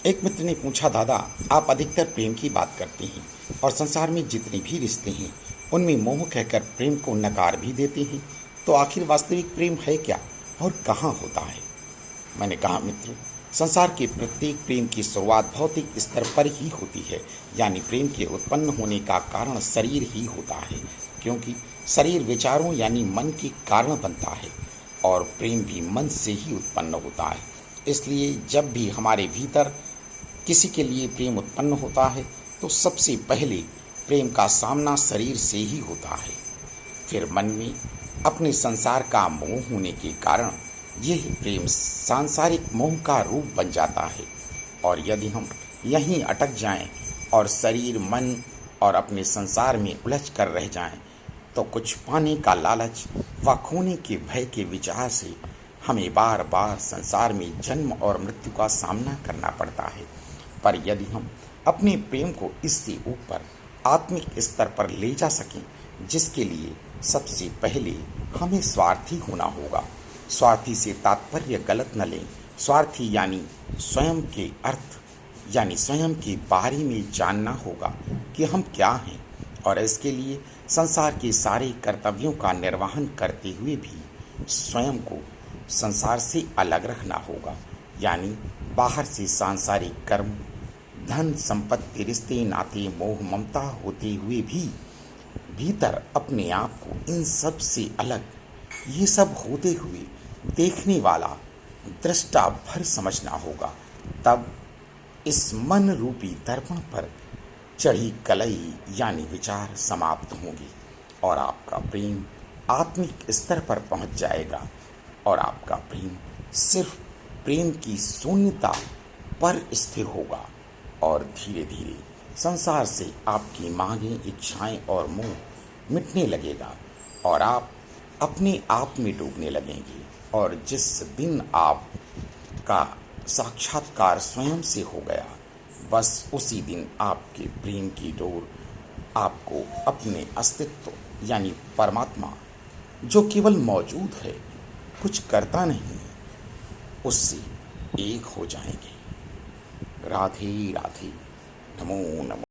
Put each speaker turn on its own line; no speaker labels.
एक मित्र ने पूछा, दादा आप अधिकतर प्रेम की बात करते हैं और संसार में जितने भी रिश्ते हैं उनमें मोह कहकर प्रेम को नकार भी देते हैं, तो आखिर वास्तविक प्रेम है क्या और कहाँ होता है? मैंने कहा, मित्र, संसार के प्रत्येक प्रेम की शुरुआत भौतिक स्तर पर ही होती है। यानी प्रेम के उत्पन्न होने का कारण शरीर ही होता है, क्योंकि शरीर विचारों यानी मन के कारण बनता है और प्रेम भी मन से ही उत्पन्न होता है। इसलिए जब भी हमारे भीतर किसी के लिए प्रेम उत्पन्न होता है तो सबसे पहले प्रेम का सामना शरीर से ही होता है। फिर मन में अपने संसार का मोह होने के कारण यह प्रेम सांसारिक मोह का रूप बन जाता है। और यदि हम यहीं अटक जाएं और शरीर, मन और अपने संसार में उलझ कर रह जाएं, तो कुछ पाने का लालच व खोने के भय के विचार से हमें बार बार संसार में जन्म और मृत्यु का सामना करना पड़ता है। पर यदि हम अपने प्रेम को इससे ऊपर आत्मिक स्तर पर ले जा सकें, जिसके लिए सबसे पहले हमें स्वार्थी होना होगा। स्वार्थी से तात्पर्य गलत न लें। स्वार्थी यानी स्वयं के अर्थ यानी स्वयं के बारे में जानना होगा कि हम क्या हैं, और इसके लिए संसार के सारे कर्तव्यों का निर्वहन करते हुए भी स्वयं को संसार से अलग रखना होगा। यानी बाहर से सांसारिक कर्म, धन संपत्ति, रिश्ते नाते, मोह ममता होते हुए भी भीतर अपने आप को इन सब से अलग, ये सब होते हुए देखने वाला दृष्टा भर समझना होगा। तब इस मन रूपी दर्पण पर चढ़ी कलई यानी विचार समाप्त होंगे और आपका प्रेम आत्मिक स्तर पर पहुंच जाएगा। और आपका प्रेम सिर्फ प्रेम की शून्यता पर स्थिर होगा और धीरे धीरे संसार से आपकी मांगें, इच्छाएं और मोह मिटने लगेगा और आप अपने आप में डूबने लगेंगे। और जिस दिन आपका साक्षात्कार स्वयं से हो गया, बस उसी दिन आपके प्रेम की डोर आपको अपने अस्तित्व यानी परमात्मा, जो केवल मौजूद है, कुछ करता नहीं, उससे एक हो जाएंगे। राधे राधे। नमो नमो।